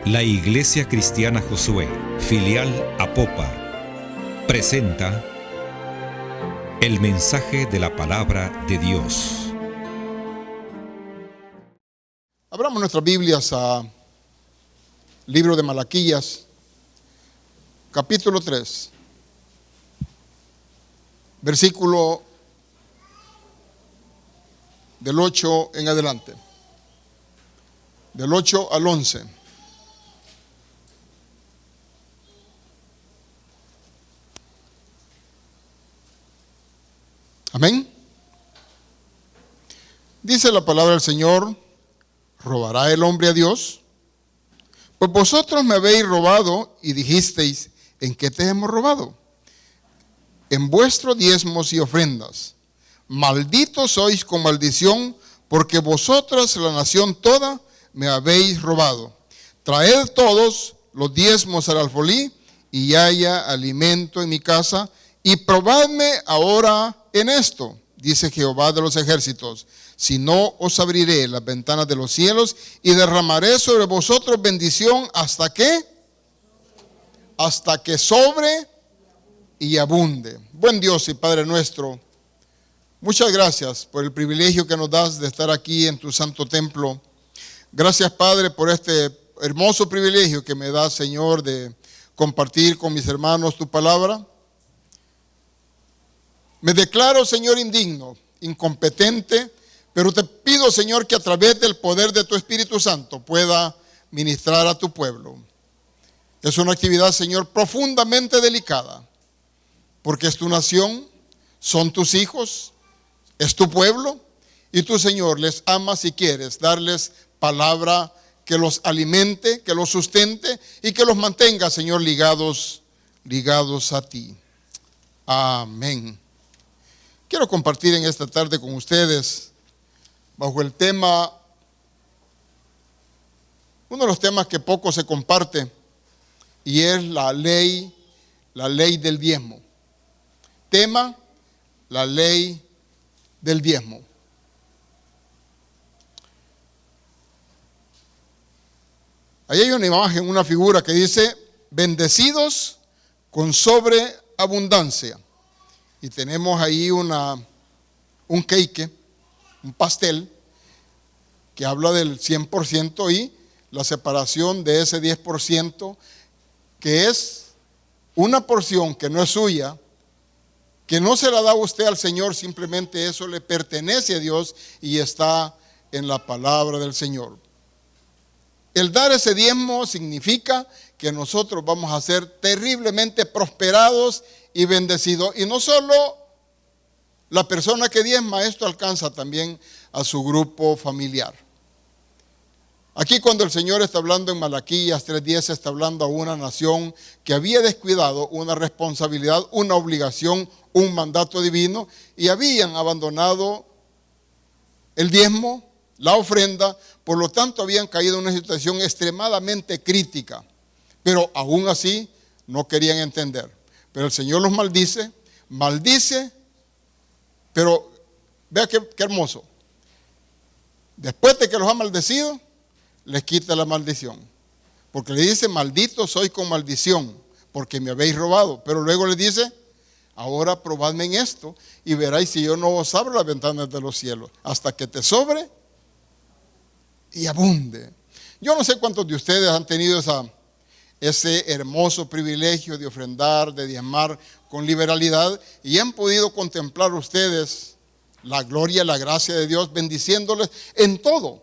La Iglesia Cristiana Josué, filial Apopa, presenta el mensaje de la palabra de Dios. Abramos nuestras Biblias al libro de Malaquías, capítulo 3, versículo del 8 en adelante, del 8 al 11. Amén. Dice la palabra del Señor: ¿robará el hombre a Dios? Pues vosotros me habéis robado y dijisteis: ¿en qué te hemos robado? En vuestros diezmos y ofrendas. Malditos sois con maldición, porque vosotros, la nación toda, me habéis robado. Traed todos los diezmos al alfolí, y haya alimento en mi casa, y probadme ahora en esto, dice Jehová de los ejércitos, si no os abriré las ventanas de los cielos y derramaré sobre vosotros bendición hasta que sobre y abunde. Buen Dios y Padre nuestro, muchas gracias por el privilegio que nos das de estar aquí en tu santo templo. Gracias, Padre, por este hermoso privilegio que me das, Señor, de compartir con mis hermanos tu palabra. Me declaro, Señor, indigno, incompetente, pero te pido, Señor, que a través del poder de tu Espíritu Santo pueda ministrar a tu pueblo. Es una actividad, Señor, profundamente delicada, porque es tu nación, son tus hijos, es tu pueblo, y tú, Señor, les amas y quieres darles palabra que los alimente, que los sustente y que los mantenga, Señor, ligados a ti. Amén. Quiero compartir en esta tarde con ustedes bajo el tema, uno de los temas que poco se comparte, y es la ley del diezmo. Tema: la ley del diezmo. Ahí hay una imagen, una figura que dice: bendecidos con sobreabundancia. Y tenemos ahí un cake, un pastel, que habla del 100% y la separación de ese 10%, que es una porción que no es suya, que no se la da usted al Señor, simplemente eso le pertenece a Dios y está en la palabra del Señor. El dar ese diezmo significa que nosotros vamos a ser terriblemente prosperados y bendecidos. Y no solo la persona que diezma, esto alcanza también a su grupo familiar. Aquí, cuando el Señor está hablando en Malaquías 3:10, está hablando a una nación que había descuidado una responsabilidad, una obligación, un mandato divino, y habían abandonado el diezmo, la ofrenda. Por lo tanto, habían caído en una situación extremadamente crítica, pero aún así no querían entender. Pero el Señor los maldice, pero vea qué hermoso. Después de que los ha maldecido, les quita la maldición, porque le dice: maldito soy con maldición, porque me habéis robado. Pero luego le dice: ahora probadme en esto y veréis si yo no os abro las ventanas de los cielos, hasta que te sobre y abunde. Yo no sé cuántos de ustedes han tenido ese hermoso privilegio de ofrendar, de diezmar con liberalidad, y han podido contemplar ustedes la gloria, la gracia de Dios bendiciéndoles en todo.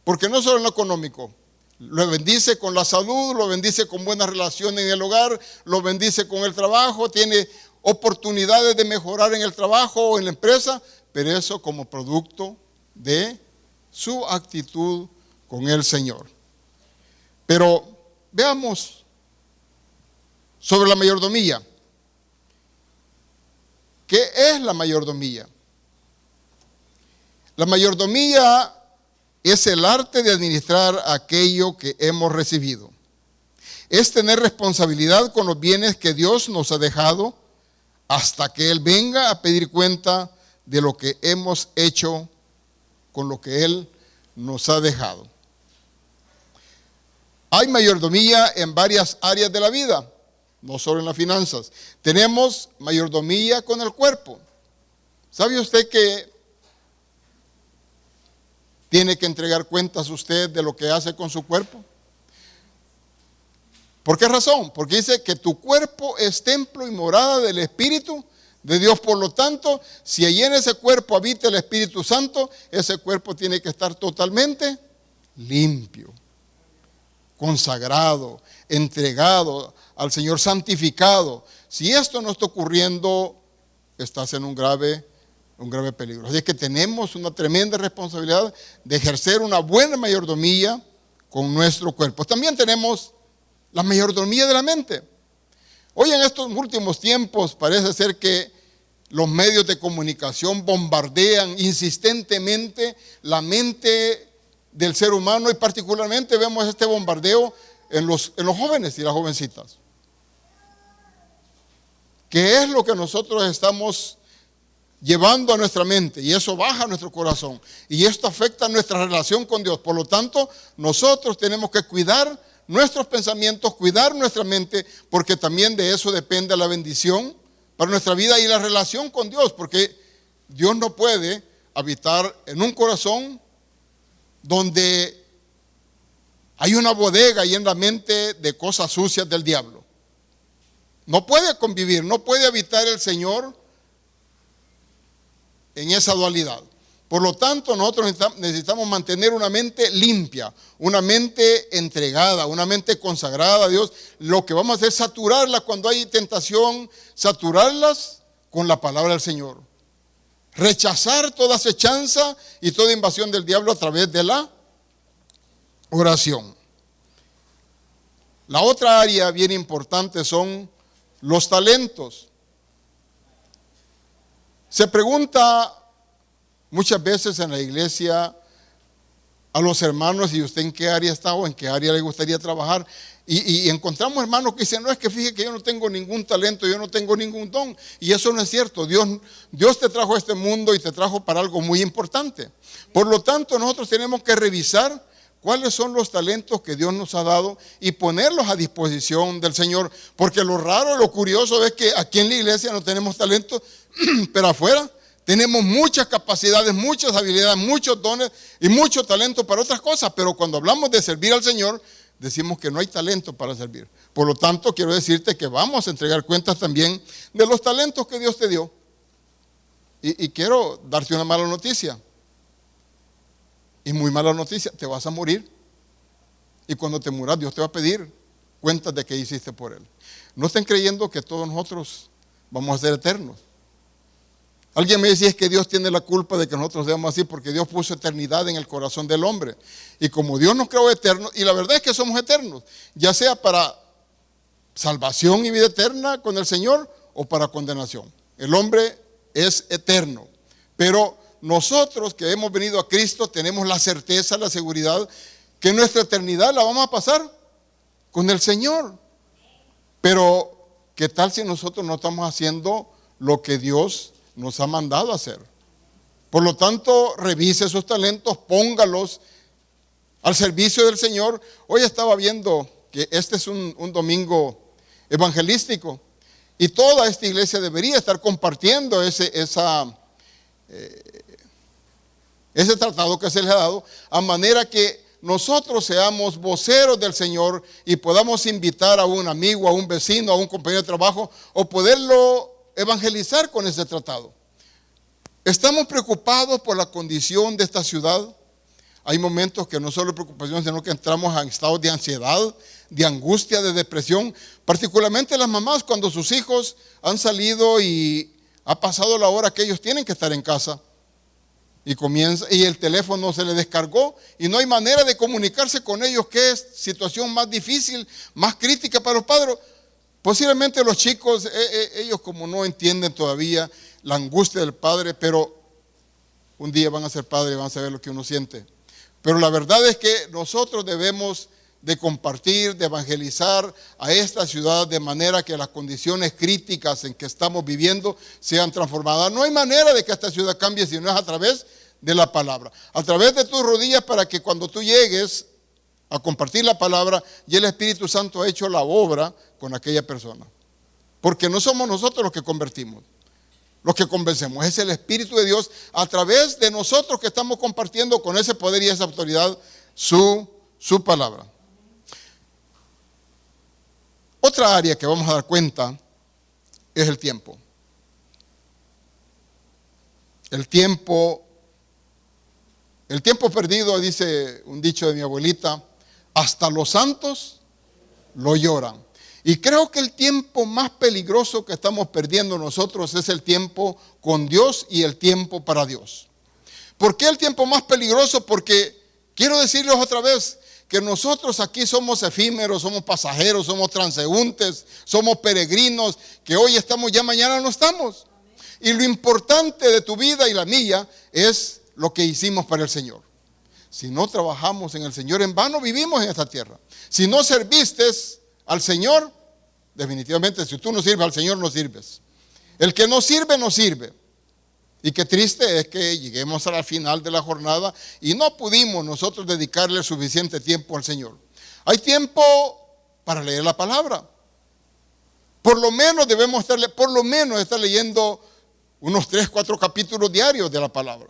Porque no solo en lo económico, lo bendice con la salud, lo bendice con buenas relaciones en el hogar, lo bendice con el trabajo, tiene oportunidades de mejorar en el trabajo o en la empresa, pero eso como producto de su actitud con el Señor. Pero veamos sobre la mayordomía. ¿Qué es la mayordomía? La mayordomía es el arte de administrar aquello que hemos recibido. Es tener responsabilidad con los bienes que Dios nos ha dejado hasta que Él venga a pedir cuenta de lo que hemos hecho con lo que Él nos ha dejado. Hay mayordomía en varias áreas de la vida, no solo en las finanzas. Tenemos mayordomía con el cuerpo. ¿Sabe usted que tiene que entregar cuentas usted de lo que hace con su cuerpo? ¿Por qué razón? Porque dice que tu cuerpo es templo y morada del Espíritu de Dios. Por lo tanto, si allí en ese cuerpo habita el Espíritu Santo, ese cuerpo tiene que estar totalmente limpio, consagrado, entregado al Señor, santificado. Si esto no está ocurriendo, estás en un grave peligro. Así que tenemos una tremenda responsabilidad de ejercer una buena mayordomía con nuestro cuerpo. También tenemos la mayordomía de la mente. Hoy en estos últimos tiempos parece ser que los medios de comunicación bombardean insistentemente la mente del ser humano, y particularmente vemos este bombardeo en los jóvenes y las jovencitas. ¿Qué es lo que nosotros estamos llevando a nuestra mente? Y eso baja a nuestro corazón, y esto afecta nuestra relación con Dios. Por lo tanto, nosotros tenemos que cuidar nuestros pensamientos, cuidar nuestra mente, porque también de eso depende la bendición para nuestra vida y la relación con Dios, porque Dios no puede habitar en un corazón donde hay una bodega y en la mente de cosas sucias del diablo. No puede convivir, no puede habitar el Señor en esa dualidad. Por lo tanto, nosotros necesitamos mantener una mente limpia, una mente entregada, una mente consagrada a Dios. Lo que vamos a hacer es saturarla cuando hay tentación, saturarlas con la palabra del Señor. Rechazar toda acechanza y toda invasión del diablo a través de la oración. La otra área bien importante son los talentos. Se pregunta muchas veces en la iglesia a los hermanos, ¿y usted en qué área está o en qué área le gustaría trabajar? Y encontramos hermanos que dicen, no, es que fíjese que yo no tengo ningún talento, yo no tengo ningún don. Y eso no es cierto. Dios te trajo a este mundo y te trajo para algo muy importante. Por lo tanto, nosotros tenemos que revisar cuáles son los talentos que Dios nos ha dado y ponerlos a disposición del Señor. Porque lo raro, lo curioso es que aquí en la iglesia no tenemos talento, pero afuera tenemos muchas capacidades, muchas habilidades, muchos dones y mucho talento para otras cosas. Pero cuando hablamos de servir al Señor, decimos que no hay talento para servir. Por lo tanto, quiero decirte que vamos a entregar cuentas también de los talentos que Dios te dio. Y quiero darte una mala noticia. Y muy mala noticia, te vas a morir. Y cuando te muras, Dios te va a pedir cuentas de qué hiciste por Él. No estén creyendo que todos nosotros vamos a ser eternos. Alguien me decía, es que Dios tiene la culpa de que nosotros seamos así, porque Dios puso eternidad en el corazón del hombre. Y como Dios nos creó eternos, y la verdad es que somos eternos, ya sea para salvación y vida eterna con el Señor o para condenación. El hombre es eterno. Pero nosotros que hemos venido a Cristo tenemos la certeza, la seguridad que nuestra eternidad la vamos a pasar con el Señor. Pero ¿qué tal si nosotros no estamos haciendo lo que Dios nos ha mandado a hacer? Por lo tanto, revise sus talentos, póngalos al servicio del Señor. Hoy estaba viendo que este es un domingo evangelístico y toda esta iglesia debería estar compartiendo ese tratado que se les ha dado, a manera que nosotros seamos voceros del Señor y podamos invitar a un amigo, a un vecino, a un compañero de trabajo, o poderlo evangelizar con ese tratado. Estamos preocupados por la condición de esta ciudad. Hay momentos que no solo preocupación, sino que entramos en estados de ansiedad, de angustia, de depresión, particularmente las mamás cuando sus hijos han salido y ha pasado la hora que ellos tienen que estar en casa. Y el teléfono se le descargó y no hay manera de comunicarse con ellos. ¿Qué es situación más difícil, más crítica para los padres? Posiblemente los chicos, ellos como no entienden todavía la angustia del padre, pero un día van a ser padres y van a saber lo que uno siente. Pero la verdad es que nosotros debemos de compartir, de evangelizar a esta ciudad de manera que las condiciones críticas en que estamos viviendo sean transformadas. No hay manera de que esta ciudad cambie si no es a través de la palabra, a través de tus rodillas, para que cuando tú llegues a compartir la palabra y el Espíritu Santo ha hecho la obra con aquella persona. Porque no somos nosotros los que convertimos, los que convencemos, es el Espíritu de Dios a través de nosotros que estamos compartiendo con ese poder y esa autoridad su palabra. Otra área que vamos a dar cuenta es el tiempo. El tiempo perdido, dice un dicho de mi abuelita, hasta los santos lo lloran. Y creo que el tiempo más peligroso que estamos perdiendo nosotros es el tiempo con Dios y el tiempo para Dios. ¿Por qué el tiempo más peligroso? Porque quiero decirles otra vez que nosotros aquí somos efímeros, somos pasajeros, somos transeúntes, somos peregrinos, que hoy estamos, ya mañana no estamos. Y lo importante de tu vida y la mía es lo que hicimos para el Señor. Si no trabajamos en el Señor, en vano vivimos en esta tierra. Si no serviste al Señor, definitivamente si tú no sirves al Señor, no sirves. El que no sirve, no sirve. Y qué triste es que lleguemos a la final de la jornada y no pudimos nosotros dedicarle suficiente tiempo al Señor. Hay tiempo para leer la palabra. Por lo menos debemos estar leyendo unos 3, 4 capítulos diarios de la palabra.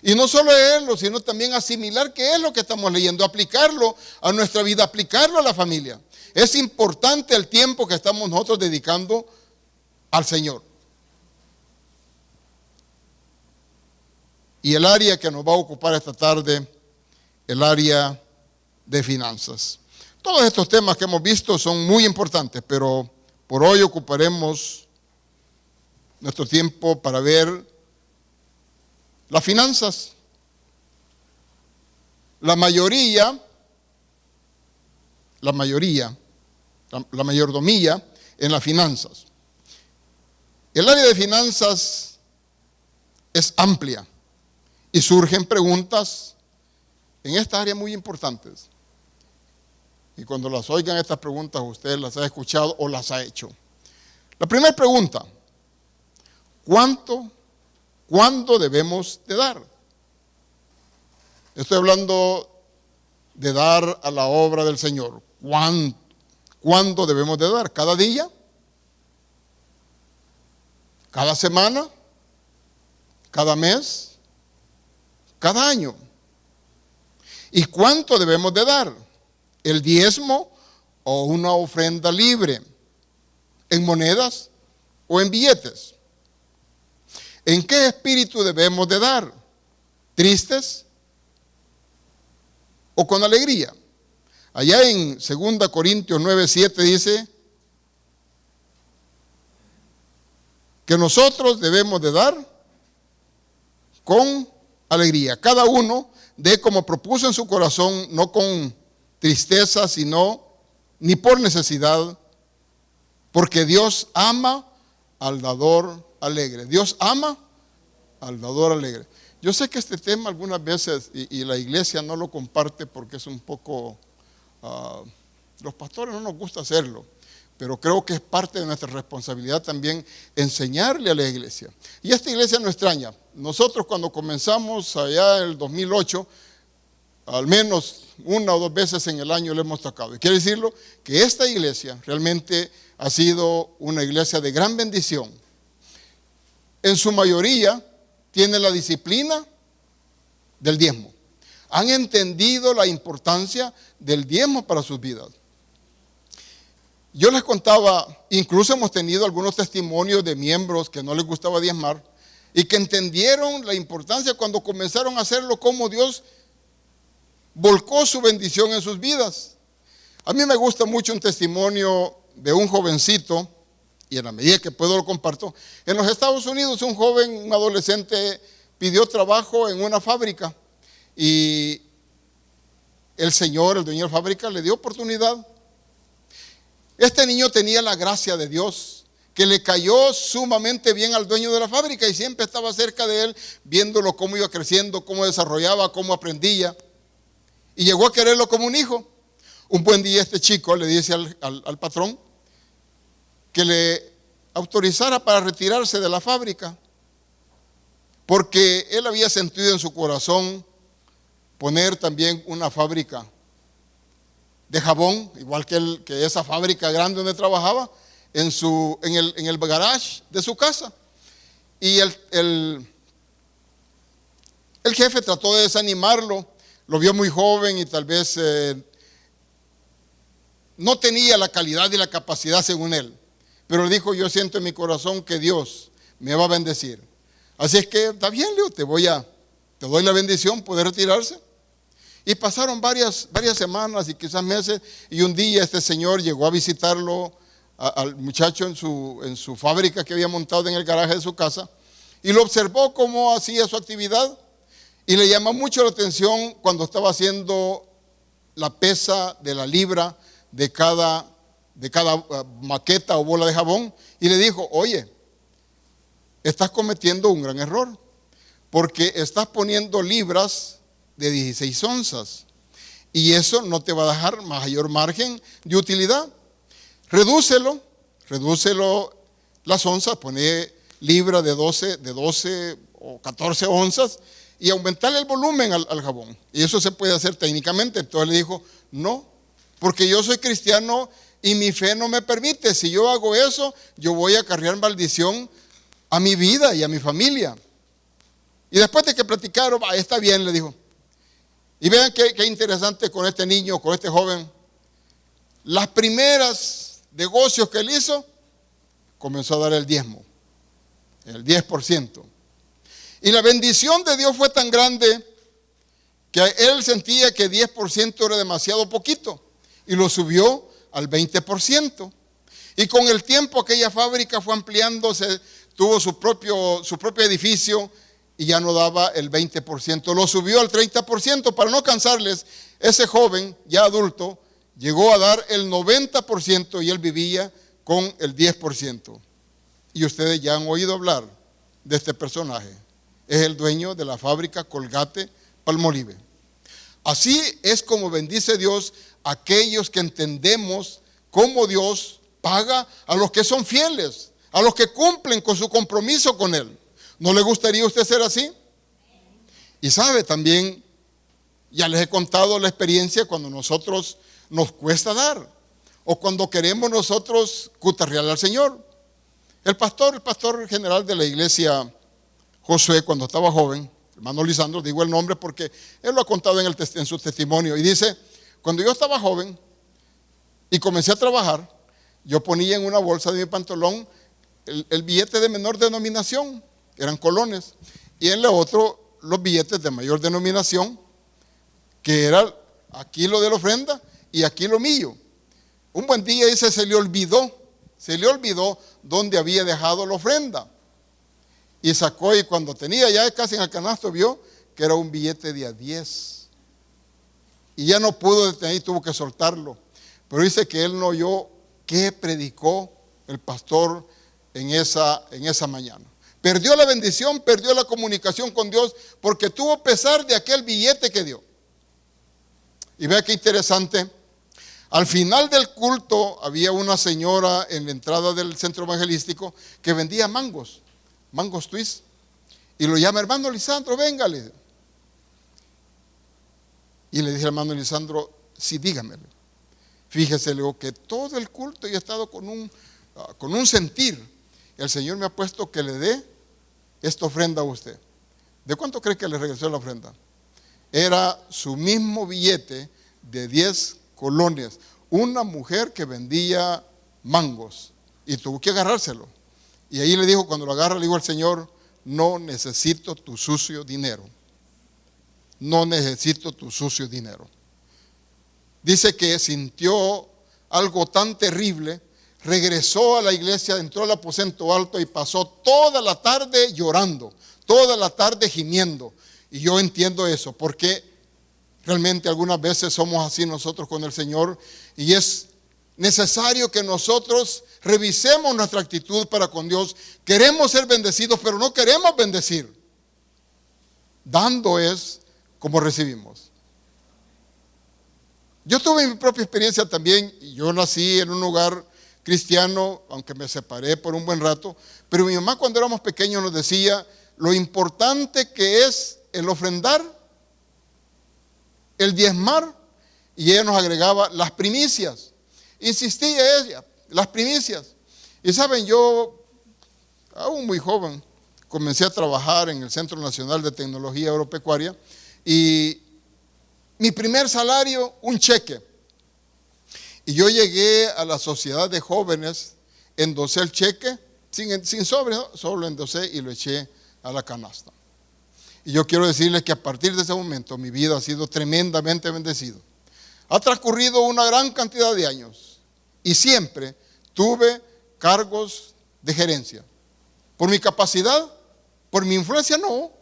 Y no solo leerlo, sino también asimilar qué es lo que estamos leyendo, aplicarlo a nuestra vida, aplicarlo a la familia. Es importante el tiempo que estamos nosotros dedicando al Señor. Y el área que nos va a ocupar esta tarde, el área de finanzas. Todos estos temas que hemos visto son muy importantes, pero por hoy ocuparemos nuestro tiempo para ver las finanzas. La mayordomía en las finanzas. El área de finanzas es amplia y surgen preguntas en esta área muy importantes. Y cuando las oigan estas preguntas, usted las ha escuchado o las ha hecho. La primera pregunta: ¿cuándo debemos de dar? Estoy hablando de dar a la obra del Señor. ¿Cuándo debemos de dar? ¿Cada día? ¿Cada semana? ¿Cada mes? ¿Cada año? ¿Y cuánto debemos de dar? ¿El diezmo o una ofrenda libre? ¿En monedas o en billetes? ¿En qué espíritu debemos de dar? ¿Tristes o con alegría? Allá en 2 Corintios 9:7 dice que nosotros debemos de dar con alegría. Cada uno dé como propuso en su corazón, no con tristeza, sino ni por necesidad, porque Dios ama al dador alegre. Dios ama al dador alegre. Yo sé que este tema algunas veces, y la iglesia no lo comparte porque es un poco, los pastores no nos gusta hacerlo, pero creo que es parte de nuestra responsabilidad también enseñarle a la iglesia. Y esta iglesia no extraña. Nosotros cuando comenzamos allá en el 2008, al menos 1 o 2 veces en el año le hemos tocado. Y quiere decirlo que esta iglesia realmente ha sido una iglesia de gran bendición. En su mayoría tiene la disciplina del diezmo. Han entendido la importancia del diezmo para sus vidas. Yo les contaba, incluso hemos tenido algunos testimonios de miembros que no les gustaba diezmar y que entendieron la importancia cuando comenzaron a hacerlo, cómo Dios volcó su bendición en sus vidas. A mí me gusta mucho un testimonio de un jovencito, y en la medida que puedo lo comparto. En los Estados Unidos un joven, un adolescente, pidió trabajo en una fábrica y el señor, el dueño de la fábrica, le dio oportunidad. Este niño tenía la gracia de Dios, que le cayó sumamente bien al dueño de la fábrica y siempre estaba cerca de él, viéndolo cómo iba creciendo, cómo desarrollaba, cómo aprendía. Y llegó a quererlo como un hijo. Un buen día este chico le dice al patrón que le autorizara para retirarse de la fábrica, porque él había sentido en su corazón poner también una fábrica de jabón, igual que esa fábrica grande donde trabajaba, en el garage de su casa. Y el jefe trató de desanimarlo, lo vio muy joven y tal vez no tenía la calidad y la capacidad según él. Pero dijo: yo siento en mi corazón que Dios me va a bendecir. Así es que está bien, Leo, te doy la bendición, puede retirarse. Y pasaron varias semanas y quizás meses, y un día este señor llegó a visitarlo al muchacho en su fábrica que había montado en el garaje de su casa, y lo observó cómo hacía su actividad, y le llamó mucho la atención cuando estaba haciendo la pesa de la libra de cada maqueta o bola de jabón, y le dijo: oye, estás cometiendo un gran error, porque estás poniendo libras de 16 onzas, y eso no te va a dejar mayor margen de utilidad. Redúcelo las onzas, pone libra de 12 o 14 onzas y aumentarle el volumen al jabón. Y eso se puede hacer técnicamente. Entonces le dijo: no, porque yo soy cristiano y mi fe no me permite. Si yo hago eso, yo voy a acarrear maldición a mi vida y a mi familia. Y después de que platicaron: está bien, le dijo. Y vean qué interesante con este niño, con este joven. Las primeras negocios que él hizo, comenzó a dar el diezmo, el 10%. Y la bendición de Dios fue tan grande que él sentía que 10% era demasiado poquito, y lo subió al 20%. Y con el tiempo aquella fábrica fue ampliándose, tuvo su propio edificio, y ya no daba el 20%, lo subió al 30%. Para no cansarles, ese joven ya adulto llegó a dar el 90% y él vivía con el 10%. Y ustedes ya han oído hablar de este personaje. Es el dueño de la fábrica Colgate-Palmolive. Así es como bendice Dios a aquellos que entendemos cómo Dios paga a los que son fieles, a los que cumplen con su compromiso con Él. ¿No le gustaría a usted ser así? Y sabe también, ya les he contado la experiencia cuando nosotros nos cuesta dar, o cuando queremos nosotros cutarrear al Señor. El pastor general de la iglesia Josué, cuando estaba joven, hermano Lisandro, digo el nombre porque él lo ha contado en su testimonio, y dice: cuando yo estaba joven y comencé a trabajar, yo ponía en una bolsa de mi pantalón el billete de menor denominación, eran colones, y en la otra los billetes de mayor denominación, que era aquí lo de la ofrenda y aquí lo mío. Un buen día dice, se le olvidó dónde había dejado la ofrenda, y sacó, y cuando tenía ya casi en el canasto vio que era un billete de a 10, y ya no pudo detener y tuvo que soltarlo. Pero dice que él no oyó qué predicó el pastor en esa mañana. Perdió la bendición, perdió la comunicación con Dios, porque tuvo pesar de aquel billete que dio. Y vea qué interesante. Al final del culto había una señora en la entrada del centro evangelístico que vendía mangos twist, y lo llama: hermano Lisandro, véngale. Y le dije al hermano Lisandro: sí, dígamelo. Fíjese, luego, que todo el culto yo he estado con un sentir. El Señor me ha puesto que le dé esta ofrenda a usted. ¿De cuánto cree que le regresó la ofrenda? Era su mismo billete de 10 colones. Una mujer que vendía mangos, y tuvo que agarrárselo. Y ahí le dijo, cuando lo agarra, le dijo al Señor: no necesito tu sucio dinero. No necesito tu sucio dinero. Dice que sintió algo tan terrible. Regresó a la iglesia, entró al aposento alto y pasó toda la tarde llorando, toda la tarde gimiendo. Y yo entiendo eso, porque realmente algunas veces somos así nosotros con el Señor, y es necesario que nosotros revisemos nuestra actitud para con Dios. Queremos ser bendecidos, pero no queremos bendecir. Dando es como recibimos. Yo tuve mi propia experiencia también. Yo nací en un hogar cristiano, aunque me separé por un buen rato, pero mi mamá, cuando éramos pequeños, nos decía lo importante que es el ofrendar, el diezmar Y ella nos agregaba las primicias. Insistía ella, las primicias. Y saben, yo, aún muy joven, comencé a trabajar en el Centro Nacional de Tecnología Agropecuaria y mi primer salario, un cheque. Y yo llegué a la sociedad de jóvenes, endosé el cheque, sin sobre, ¿no? Solo lo endosé y lo eché a la canasta. Y yo quiero decirles que a partir de ese momento mi vida ha sido tremendamente bendecido. Ha transcurrido una gran cantidad de años y siempre tuve cargos de gerencia. Por mi capacidad, por mi influencia, no.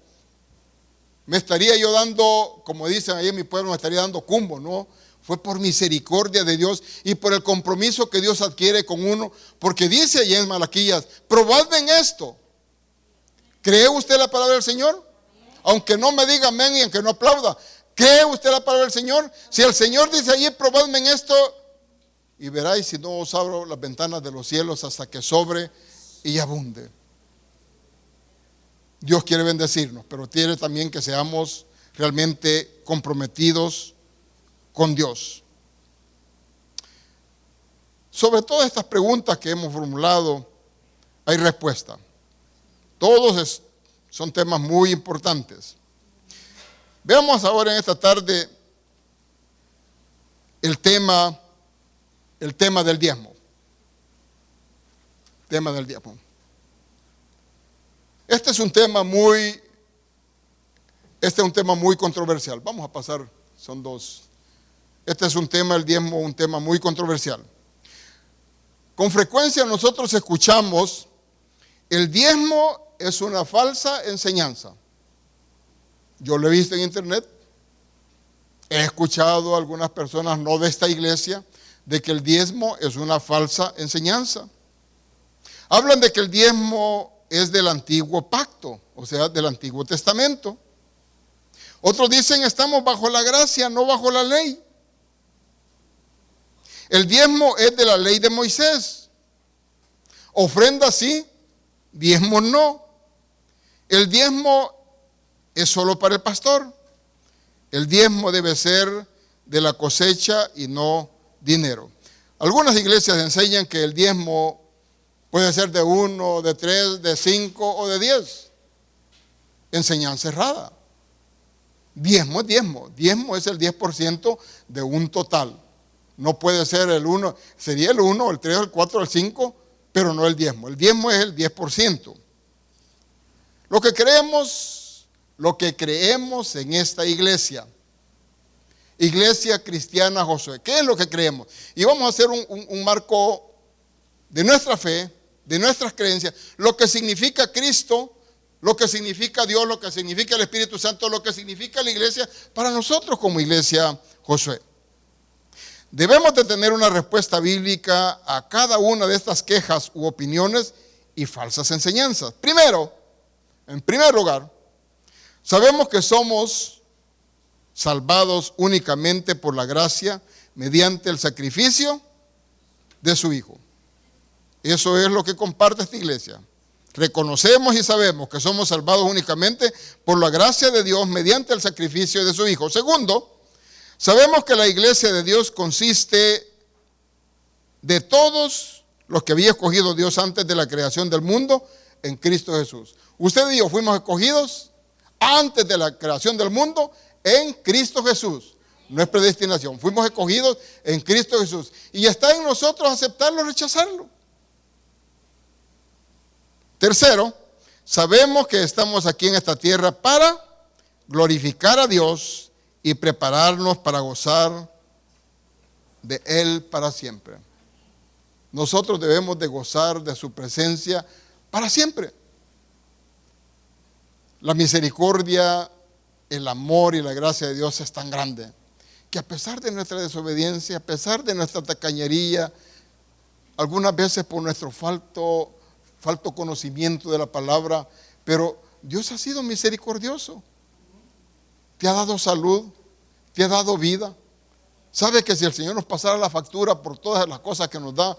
Me estaría yo dando, como dicen ahí en mi pueblo, me estaría dando cumbo, no. Fue por misericordia de Dios y por el compromiso que Dios adquiere con uno, porque dice allí en Malaquías, probadme en esto. ¿Cree usted la palabra del Señor? Aunque no me diga amén y aunque no aplauda, ¿cree usted la palabra del Señor? Si el Señor dice allí, probadme en esto, y veráis si no os abro las ventanas de los cielos hasta que sobre y abunde. Dios quiere bendecirnos, pero quiere también que seamos realmente comprometidos con Dios. Sobre todas estas preguntas que hemos formulado, hay respuesta. Todos son temas muy importantes. Veamos ahora en esta tarde el tema del diezmo. Tema del diezmo. Este es un tema muy controversial. Vamos a pasar, son dos. Este es un tema, el diezmo, un tema muy controversial. Con frecuencia nosotros escuchamos, el diezmo es una falsa enseñanza. Yo lo he visto en internet. He escuchado a algunas personas, no de esta iglesia, de que el diezmo es una falsa enseñanza. Hablan de que el diezmo es del antiguo pacto, o sea, del Antiguo Testamento. Otros dicen, estamos bajo la gracia, no bajo la ley. El diezmo es de la ley de Moisés. Ofrenda sí, diezmo no. El diezmo es solo para el pastor. El diezmo debe ser de la cosecha y no dinero. Algunas iglesias enseñan que el diezmo puede ser de 1, de 3, de 5 o de 10. Enseñanza errada. Diezmo es diezmo. Diezmo es el 10% de un total. No puede ser el 1, sería el 1, el 3, el 4, el 5, pero no el diezmo. El diezmo es el 10%. Lo que creemos en esta iglesia, Iglesia Cristiana Josué. ¿Qué es lo que creemos? Y vamos a hacer un marco de nuestra fe, de nuestras creencias, lo que significa Cristo, lo que significa Dios, lo que significa el Espíritu Santo, lo que significa la iglesia para nosotros como Iglesia Josué. Debemos de tener una respuesta bíblica a cada una de estas quejas u opiniones y falsas enseñanzas. Primero, en primer lugar, sabemos que somos salvados únicamente por la gracia mediante el sacrificio de su Hijo. Eso es lo que comparte esta iglesia. Reconocemos y sabemos que somos salvados únicamente por la gracia de Dios mediante el sacrificio de su Hijo. Segundo, sabemos que la iglesia de Dios consiste de todos los que había escogido Dios antes de la creación del mundo en Cristo Jesús. Usted y yo fuimos escogidos antes de la creación del mundo en Cristo Jesús. No es predestinación. Fuimos escogidos en Cristo Jesús. Y está en nosotros aceptarlo o rechazarlo. Tercero, sabemos que estamos aquí en esta tierra para glorificar a Dios y prepararnos para gozar de Él para siempre. Nosotros debemos de gozar de su presencia para siempre. La misericordia, el amor y la gracia de Dios es tan grande que a pesar de nuestra desobediencia, a pesar de nuestra tacañería, algunas veces por nuestro falto conocimiento de la palabra, pero Dios ha sido misericordioso. Te ha dado salud, te ha dado vida. ¿Sabe que si el Señor nos pasara la factura por todas las cosas que nos da,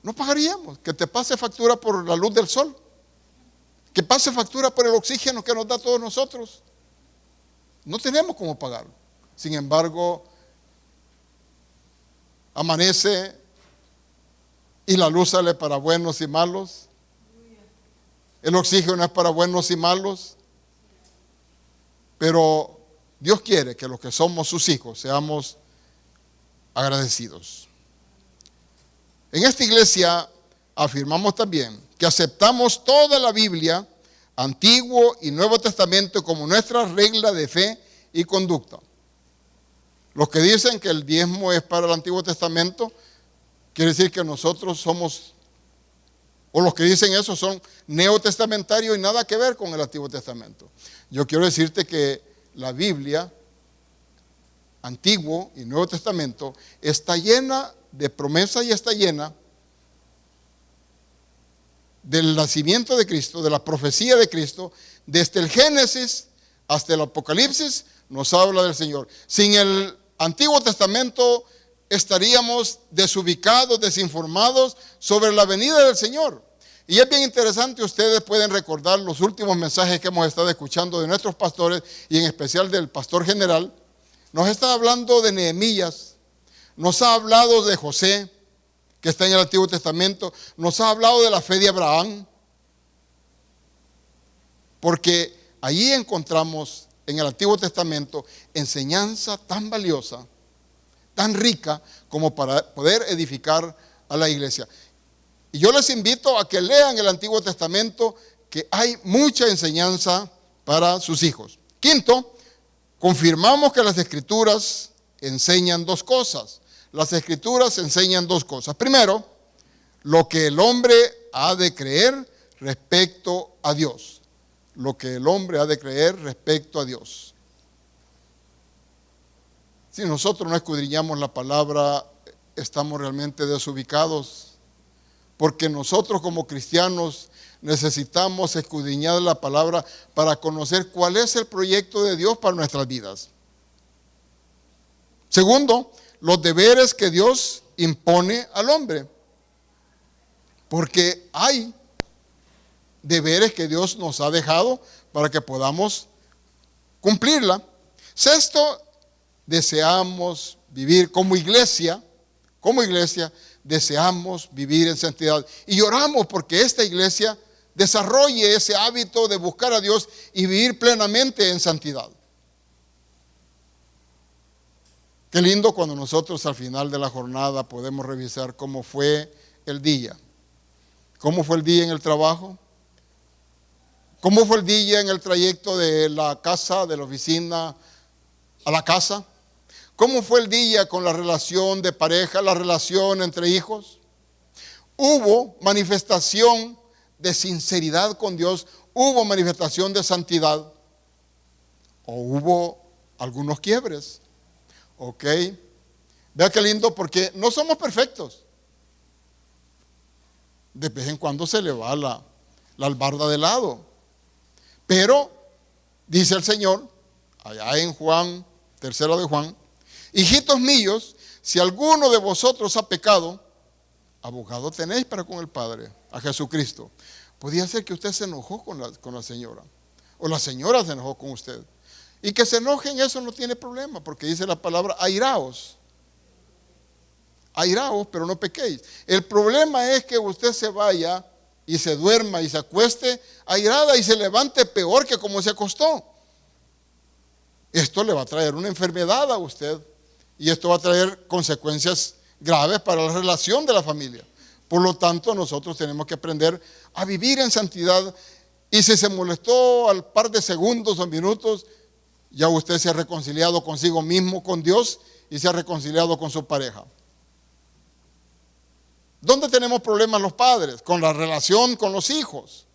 no pagaríamos? Que te pase factura por la luz del sol, que pase factura por el oxígeno que nos da a todos nosotros. No tenemos cómo pagarlo. Sin embargo, amanece y la luz sale para buenos y malos. El oxígeno es para buenos y malos. Pero Dios quiere que los que somos sus hijos seamos agradecidos. En esta iglesia afirmamos también que aceptamos toda la Biblia, Antiguo y Nuevo Testamento, como nuestra regla de fe y conducta. Los que dicen que el diezmo es para el Antiguo Testamento, quiere decir que nosotros somos, o los que dicen eso son neotestamentarios y nada que ver con el Antiguo Testamento. Yo quiero decirte que la Biblia, Antiguo y Nuevo Testamento, está llena de promesas y está llena del nacimiento de Cristo, de la profecía de Cristo. Desde el Génesis hasta el Apocalipsis nos habla del Señor. Sin el Antiguo Testamento estaríamos desubicados, desinformados sobre la venida del Señor. Y es bien interesante, ustedes pueden recordar los últimos mensajes que hemos estado escuchando de nuestros pastores y en especial del pastor general. Nos está hablando de Nehemías, nos ha hablado de José, que está en el Antiguo Testamento, nos ha hablado de la fe de Abraham, porque allí encontramos en el Antiguo Testamento enseñanza tan valiosa, tan rica como para poder edificar a la iglesia. Y yo les invito a que lean el Antiguo Testamento, que hay mucha enseñanza para sus hijos. Quinto, confirmamos que las Escrituras enseñan dos cosas. Las Escrituras enseñan dos cosas. Primero, lo que el hombre ha de creer respecto a Dios. Lo que el hombre ha de creer respecto a Dios. Si nosotros no escudriñamos la palabra, estamos realmente desubicados. Porque nosotros como cristianos necesitamos escudriñar la palabra para conocer cuál es el proyecto de Dios para nuestras vidas. Segundo, los deberes que Dios impone al hombre. Porque hay deberes que Dios nos ha dejado para que podamos cumplirla. Sexto, deseamos vivir como iglesia, deseamos vivir en santidad. Y oramos porque esta iglesia desarrolle ese hábito de buscar a Dios y vivir plenamente en santidad. Qué lindo cuando nosotros al final de la jornada podemos revisar cómo fue el día. ¿Cómo fue el día en el trabajo? ¿Cómo fue el día en el trayecto de la casa, de la oficina a la casa? ¿Cómo fue el día con la relación de pareja, la relación entre hijos? ¿Hubo manifestación de sinceridad con Dios? ¿Hubo manifestación de santidad? ¿O hubo algunos quiebres? Ok. Vea qué lindo, porque no somos perfectos. De vez en cuando se le va la albarda de lado. Pero, dice el Señor, allá en Juan, 3 de Juan, hijitos míos, si alguno de vosotros ha pecado, abogado tenéis para con el Padre, a Jesucristo. Podía ser que usted se enojó con la señora, o la señora se enojó con usted. Y que se enojen, eso no tiene problema, porque dice la palabra, airaos. Airaos, pero no pequéis. El problema es que usted se vaya y se duerma y se acueste airada y se levante peor que como se acostó. Esto le va a traer una enfermedad a usted y esto va a traer consecuencias graves para la relación de la familia. Por lo tanto, nosotros tenemos que aprender a vivir en santidad, y si se molestó al par de segundos o minutos, ya usted se ha reconciliado consigo mismo, con Dios, y se ha reconciliado con su pareja. ¿Dónde tenemos problemas los padres? Con la relación con los hijos.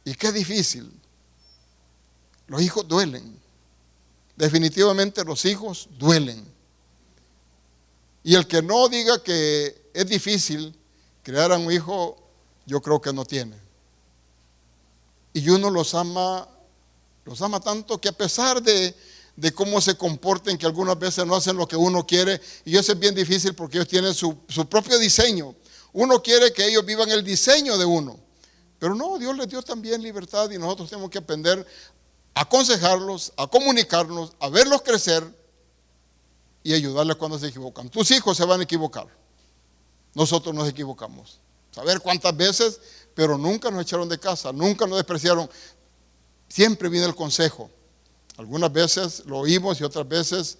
Y qué difícil. Los hijos duelen. Definitivamente los hijos duelen. Y el que no diga que es difícil crear a un hijo, yo creo que no tiene. Y uno los ama tanto que a pesar de cómo se comporten, que algunas veces no hacen lo que uno quiere, y eso es bien difícil porque ellos tienen su propio diseño. Uno quiere que ellos vivan el diseño de uno, pero no, Dios les dio también libertad y nosotros tenemos que aprender a aconsejarlos, a comunicarnos, a verlos crecer y ayudarles cuando se equivocan. Tus hijos se van a equivocar. Nosotros nos equivocamos. Saber cuántas veces, pero nunca nos echaron de casa, nunca nos despreciaron. Siempre viene el consejo. Algunas veces lo oímos y otras veces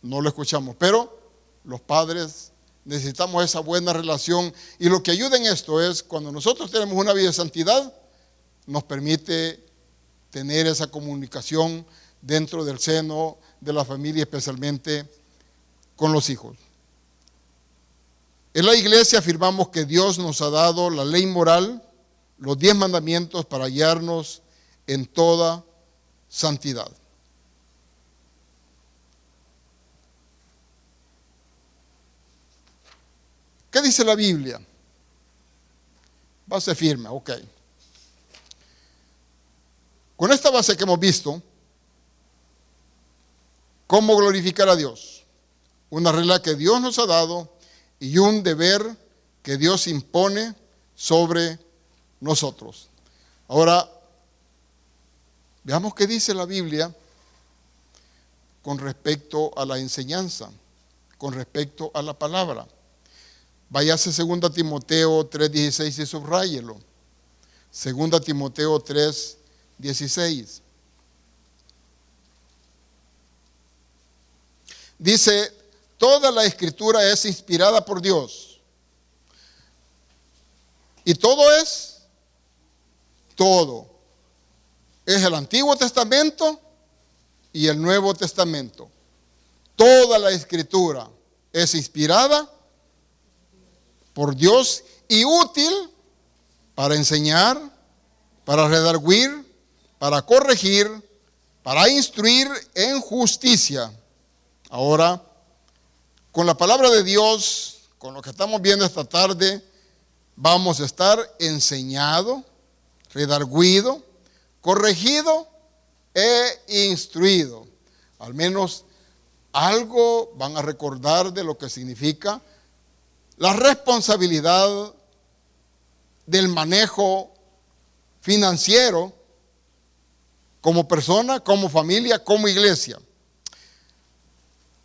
no lo escuchamos. Pero los padres necesitamos esa buena relación. Y lo que ayuda en esto es cuando nosotros tenemos una vida de santidad, nos permite tener esa comunicación dentro del seno de la familia, especialmente con los hijos. En la iglesia afirmamos que Dios nos ha dado la ley moral, los 10 mandamientos para guiarnos en toda santidad. ¿Qué dice la Biblia? Base firme, ok. Con esta base que hemos visto, ¿cómo glorificar a Dios? Una regla que Dios nos ha dado y un deber que Dios impone sobre nosotros. Ahora, veamos qué dice la Biblia con respecto a la enseñanza, con respecto a la palabra. Váyase 2 Timoteo 3:16 y subráyelo. 2 Timoteo 3:16. Dice, toda la escritura es inspirada por Dios. Y todo es el Antiguo Testamento y el Nuevo Testamento. Toda la escritura es inspirada por Dios y útil para enseñar, para redarguir, para corregir, para instruir en justicia. Ahora, con la palabra de Dios, con lo que estamos viendo esta tarde, vamos a estar enseñado, redarguido, corregido e instruido. Al menos algo van a recordar de lo que significa la responsabilidad del manejo financiero como persona, como familia, como iglesia.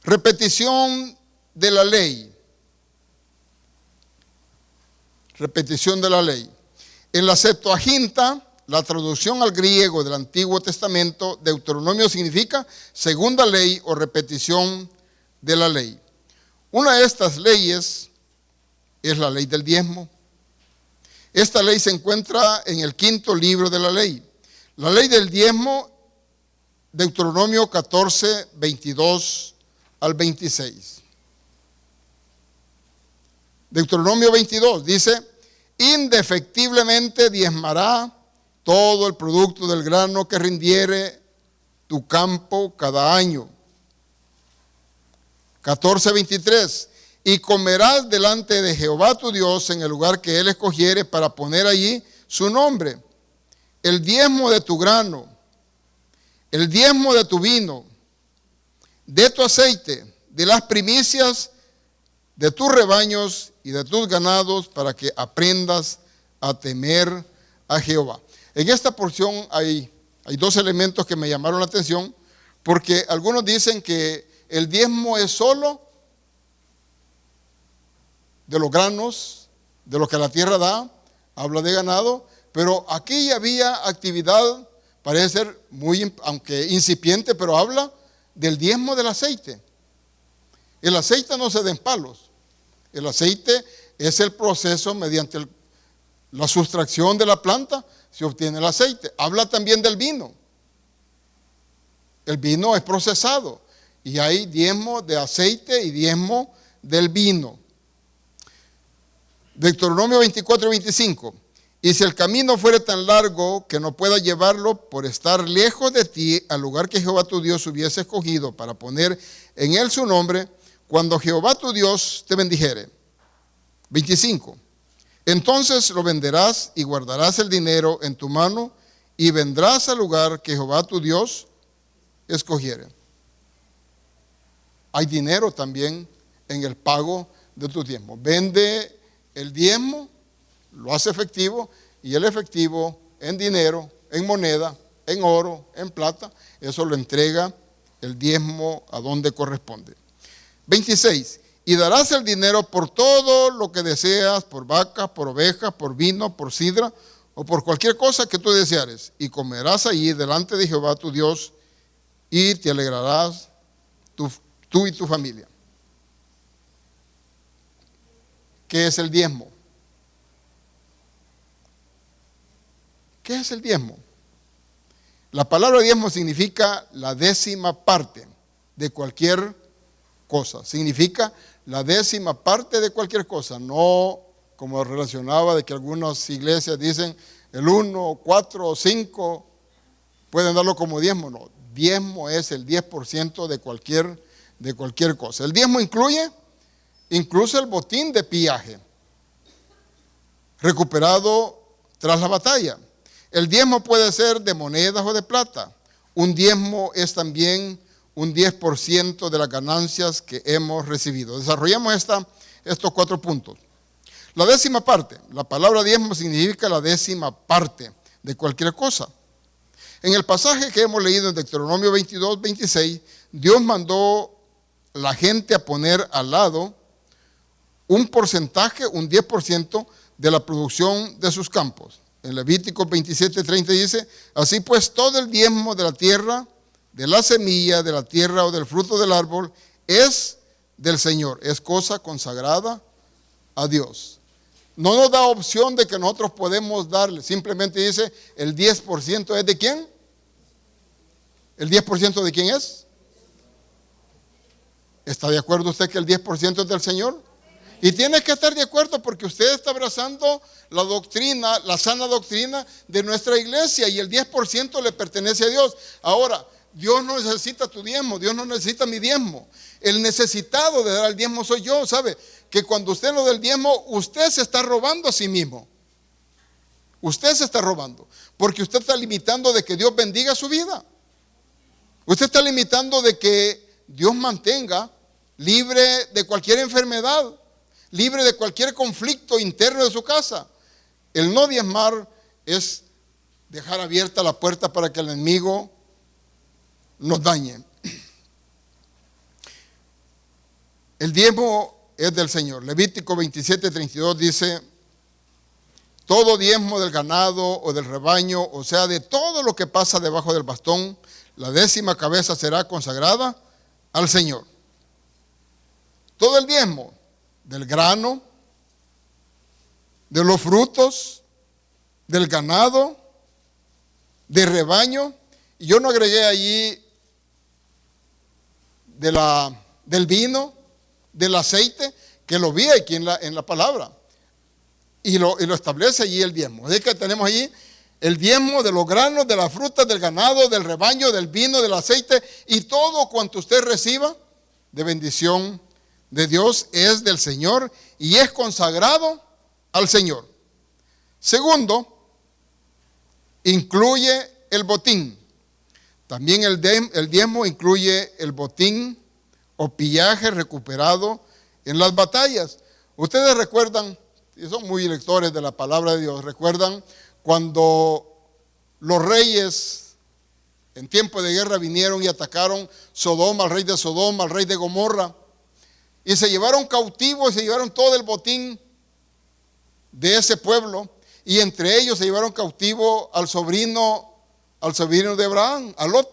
Repetición de la ley. Repetición de la ley. En la Septuaginta, la traducción al griego del Antiguo Testamento, Deuteronomio significa segunda ley o repetición de la ley. Una de estas leyes es la ley del diezmo. Esta ley se encuentra en el 5º libro de la ley. La ley del diezmo, Deuteronomio 14, 22 al 26. Deuteronomio 22 dice, indefectiblemente diezmará todo el producto del grano que rindiere tu campo cada año. 14, 23. Y comerás delante de Jehová tu Dios en el lugar que Él escogiere para poner allí su nombre. El diezmo de tu grano, el diezmo de tu vino, de tu aceite, de las primicias de tus rebaños y de tus ganados, para que aprendas a temer a Jehová. En esta porción hay 2 elementos que me llamaron la atención, porque algunos dicen que el diezmo es solo de los granos, de lo que la tierra da, habla de ganado, pero aquí había actividad, parece ser muy, aunque incipiente, pero habla del diezmo del aceite. El aceite no se da en palos. El aceite es el proceso mediante la sustracción de la planta, se obtiene el aceite. Habla también del vino. El vino es procesado y hay diezmo de aceite y diezmo del vino. Deuteronomio 24, 25. Y si el camino fuere tan largo que no pueda llevarlo por estar lejos de ti al lugar que Jehová tu Dios hubiese escogido para poner en él su nombre, cuando Jehová tu Dios te bendijere. 25. Entonces lo venderás y guardarás el dinero en tu mano y vendrás al lugar que Jehová tu Dios escogiere. Hay dinero también en el pago de tu diezmo. Vende el diezmo, lo hace efectivo, y el efectivo en dinero, en moneda, en oro, en plata, eso lo entrega el diezmo a donde corresponde. 26. Y darás el dinero por todo lo que deseas, por vacas, por ovejas, por vino, por sidra, o por cualquier cosa que tú deseares. Y comerás allí delante de Jehová tu Dios, y te alegrarás tú y tu familia. ¿Qué es el diezmo? ¿Qué es el diezmo? La palabra diezmo significa la décima parte de cualquier cosa. Significa la décima parte de cualquier cosa. No como relacionaba de que algunas iglesias dicen el 1, 4 o 5 pueden darlo como diezmo. No, diezmo es el 10% de cualquier cosa. El diezmo incluye incluso el botín de pillaje recuperado tras la batalla. El diezmo puede ser de monedas o de plata. Un diezmo es también un 10% de las ganancias que hemos recibido. Desarrollamos estos 4 puntos. La décima parte. La palabra diezmo significa la décima parte de cualquier cosa. En el pasaje que hemos leído en Deuteronomio 22, 26, Dios mandó a la gente a poner al lado un porcentaje, un 10% de la producción de sus campos. En Levítico 27, 30 dice, así pues todo el diezmo de la tierra, de la semilla, de la tierra o del fruto del árbol, es del Señor, es cosa consagrada a Dios. No nos da opción de que nosotros podemos darle, simplemente dice, el 10% es de quién. ¿El 10% de quién es? ¿Está de acuerdo usted que el 10% es del Señor? Y tiene que estar de acuerdo porque usted está abrazando la doctrina, la sana doctrina de nuestra iglesia y el 10% le pertenece a Dios. Ahora, Dios no necesita tu diezmo, Dios no necesita mi diezmo. El necesitado de dar el diezmo soy yo, ¿sabe? Que cuando usted no da el diezmo, usted se está robando a sí mismo. Usted se está robando porque usted está limitando de que Dios bendiga su vida. Usted está limitando de que Dios mantenga libre de cualquier enfermedad, libre de cualquier conflicto interno de su casa. El no diezmar es dejar abierta la puerta para que el enemigo nos dañe. El diezmo es del Señor. Levítico 27, 32 dice, todo diezmo del ganado o del rebaño, o sea, de todo lo que pasa debajo del bastón, la décima cabeza será consagrada al Señor. Todo el diezmo del grano, de los frutos, del ganado, de rebaño. Y yo no agregué allí del vino, del aceite, que lo vi aquí en la palabra. Y lo establece allí el diezmo. Es que tenemos allí el diezmo de los granos, de las frutas, del ganado, del rebaño, del vino, del aceite y todo cuanto usted reciba de bendición de Dios es del Señor y es consagrado al Señor. Segundo, incluye el botín. También el diezmo incluye el botín o pillaje recuperado en las batallas. Ustedes recuerdan, y son muy lectores de la palabra de Dios, recuerdan cuando los reyes en tiempo de guerra vinieron y atacaron Sodoma, al rey de Sodoma, al rey de Gomorra, y se llevaron cautivos, se llevaron todo el botín de ese pueblo, y entre ellos se llevaron cautivo al sobrino de Abraham, a Lot.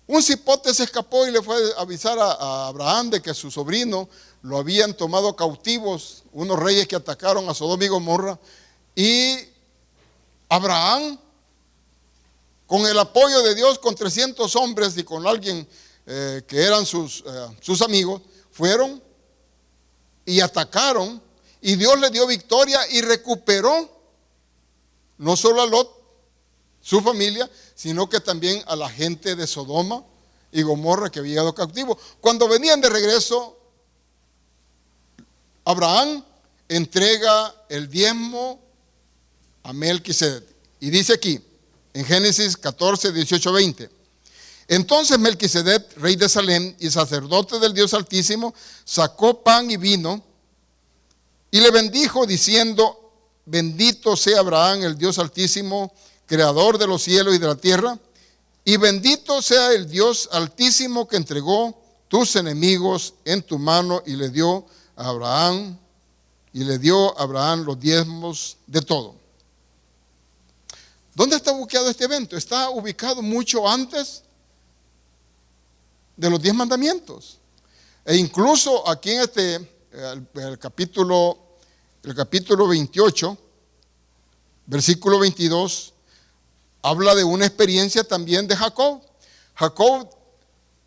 Un cipote se escapó y le fue a avisar a Abraham de que su sobrino lo habían tomado cautivos, unos reyes que atacaron a Sodoma y Gomorra, y Abraham, con el apoyo de Dios, con 300 hombres y con alguien que eran sus amigos, fueron y atacaron, y Dios le dio victoria y recuperó no solo a Lot, su familia, sino que también a la gente de Sodoma y Gomorra que había llegado cautivo. Cuando venían de regreso, Abraham entrega el diezmo a Melquisedec. Y dice aquí, en Génesis 14, 18, 20. Entonces Melquisedec, rey de Salem y sacerdote del Dios Altísimo, sacó pan y vino y le bendijo diciendo, bendito sea Abraham, el Dios Altísimo, creador de los cielos y de la tierra, y bendito sea el Dios Altísimo que entregó tus enemigos en tu mano, y le dio a Abraham los diezmos de todo. ¿Dónde está ubicado este evento? Está ubicado mucho antes de los 10 mandamientos. E incluso aquí en el capítulo 28, versículo 22, habla de una experiencia también de Jacob. Jacob,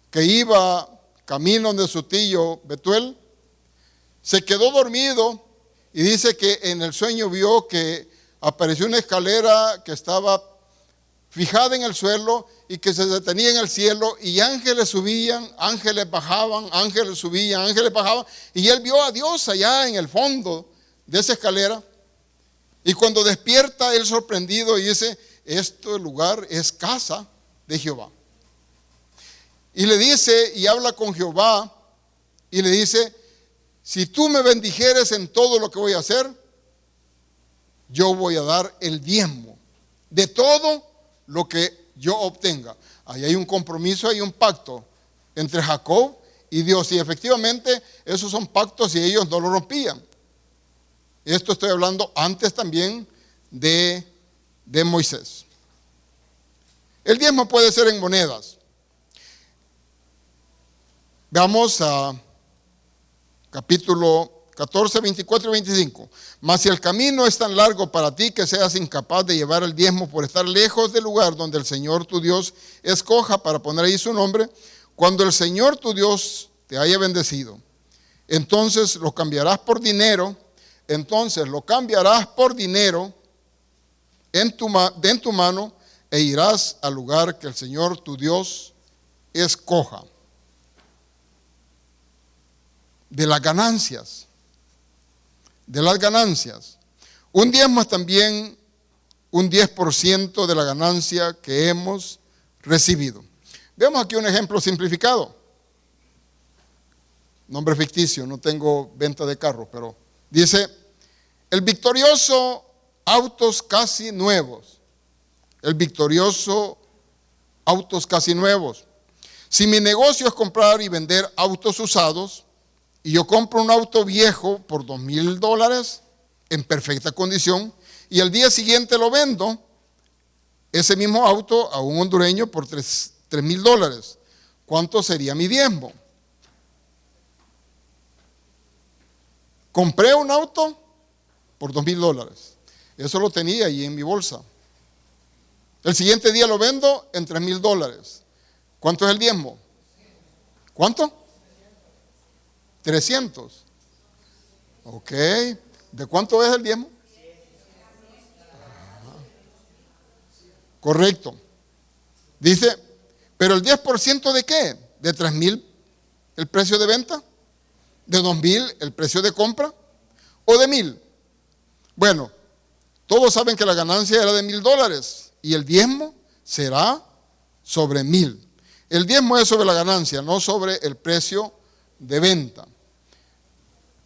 que iba camino de su tío Betuel, se quedó dormido y dice que en el sueño vio que apareció una escalera que estaba fijada en el suelo y que se detenía en el cielo, y ángeles subían, ángeles bajaban, ángeles subían, ángeles bajaban, y él vio a Dios allá en el fondo de esa escalera. Y cuando despierta, él sorprendido, y dice: este lugar es casa de Jehová. Y le dice, y habla con Jehová, y le dice: si tú me bendijeres en todo lo que voy a hacer, yo voy a dar el diezmo de todo lo que yo obtenga. Ahí hay un compromiso, hay un pacto entre Jacob y Dios, y efectivamente esos son pactos y ellos no lo rompían. Esto estoy hablando antes también de Moisés. El diezmo puede ser en monedas. Veamos a capítulo 14, 24 y 25. Mas si el camino es tan largo para ti que seas incapaz de llevar el diezmo por estar lejos del lugar donde el Señor tu Dios escoja para poner ahí su nombre, cuando el Señor tu Dios te haya bendecido, entonces lo cambiarás por dinero. Entonces lo cambiarás por dinero en tu mano, e irás al lugar que el Señor tu Dios escoja. De las ganancias. Un diezmo es también un 10% de la ganancia que hemos recibido. Veamos aquí un ejemplo simplificado. Nombre ficticio, no tengo venta de carro, pero dice: el Victorioso autos casi nuevos. El Victorioso autos casi nuevos. Si mi negocio es comprar y vender autos usados, y yo compro un auto viejo por $2,000 en perfecta condición, y al día siguiente lo vendo, ese mismo auto, a un hondureño por $3,000, ¿cuánto sería mi diezmo? Compré un auto por $2,000. Eso lo tenía ahí en mi bolsa. El siguiente día lo vendo en $3,000. ¿Cuánto es el diezmo? ¿Cuánto? 300. Ok. ¿De cuánto es el diezmo? Correcto. Dice, pero el 10% ¿de qué? ¿De 3,000 el precio de venta? ¿De 2,000 el precio de compra? ¿O de 1,000? Bueno, todos saben que la ganancia era de $1,000 y el diezmo será sobre 1,000. El diezmo es sobre la ganancia, no sobre el precio de venta.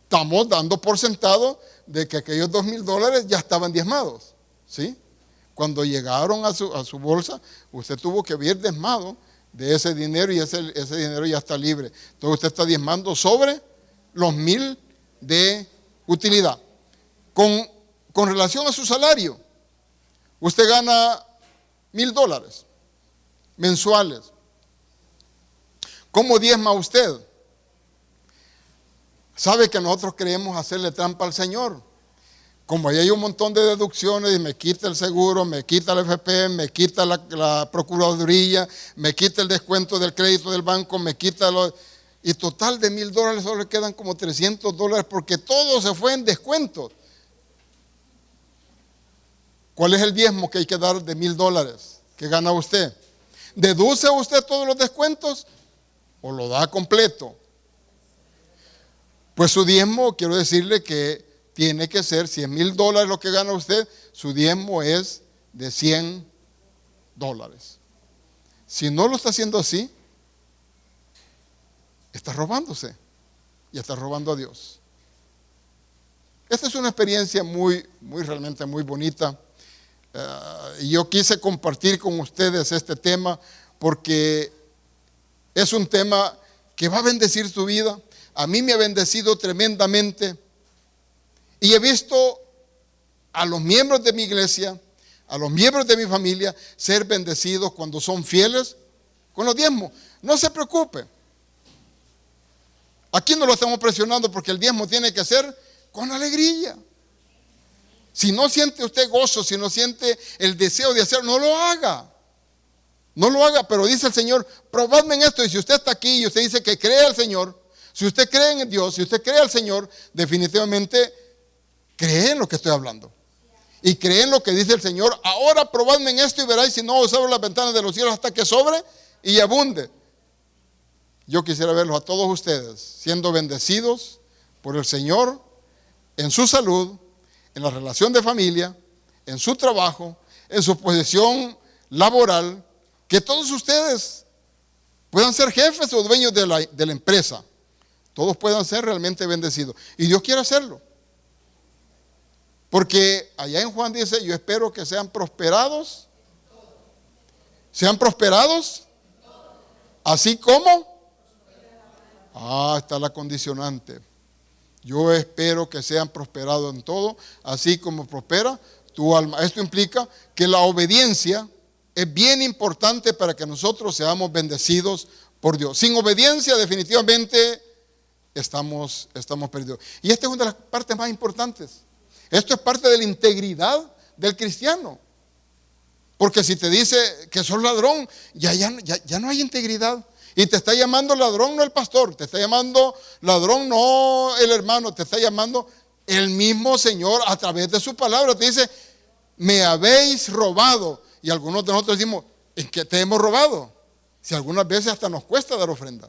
Estamos dando por sentado de que aquellos $2,000 ya estaban diezmados, ¿sí? Cuando llegaron a su bolsa, usted tuvo que haber diezmado de ese dinero, y ese dinero ya está libre. Entonces usted está diezmando sobre los 1,000 de utilidad. Con relación a su salario, usted gana $1,000 mensuales. ¿Cómo diezma usted? Sabe que nosotros queremos hacerle trampa al Señor. Como ahí hay un montón de deducciones, y me quita el seguro, me quita el FP, me quita la procuraduría, me quita el descuento del crédito del banco, me quita y total de $1,000 solo le quedan como $300 porque todo se fue en descuentos. ¿Cuál es el diezmo que hay que dar de $1,000 que gana usted? ¿Deduce usted todos los descuentos o lo da completo? Pues su diezmo, quiero decirle que tiene que ser, si es $1,000 lo que gana usted, su diezmo es de $100. Si no lo está haciendo así, está robándose y está robando a Dios. Esta es una experiencia realmente muy bonita. Y yo quise compartir con ustedes este tema porque es un tema que va a bendecir tu vida. A mí me ha bendecido tremendamente. Y he visto a los miembros de mi iglesia, a los miembros de mi familia, ser bendecidos cuando son fieles con los diezmos. No se preocupe. Aquí no lo estamos presionando porque el diezmo tiene que ser con alegría. Si no siente usted gozo, si no siente el deseo de hacerlo, no lo haga. No lo haga, pero dice el Señor, probadme en esto. Y si usted está aquí y usted dice que cree al Señor, si usted cree en Dios, si usted cree al Señor, definitivamente cree en lo que estoy hablando. Y cree en lo que dice el Señor. Ahora probadme en esto y veráis si no os abro las ventanas de los cielos hasta que sobre y abunde. Yo quisiera verlos a todos ustedes siendo bendecidos por el Señor en su salud, en la relación de familia, en su trabajo, en su posición laboral, que todos ustedes puedan ser jefes o dueños de la empresa. Todos puedan ser realmente bendecidos. Y Dios quiere hacerlo. Porque allá en Juan dice, yo espero que sean prosperados. ¿Sean prosperados? Así como. Está la condicionante. Yo espero que sean prosperados en todo, así como prospera tu alma. Esto implica que la obediencia es bien importante para que nosotros seamos bendecidos por Dios. Sin obediencia definitivamente estamos perdidos. Y esta es una de las partes más importantes. Esto es parte de la integridad del cristiano. Porque si te dice que sos ladrón, ya no hay integridad. Y te está llamando ladrón no el pastor, te está llamando ladrón no el hermano, te está llamando el mismo Señor a través de su palabra. Te dice, me habéis robado. Y algunos de nosotros decimos, ¿en qué te hemos robado? Si algunas veces hasta nos cuesta dar ofrenda.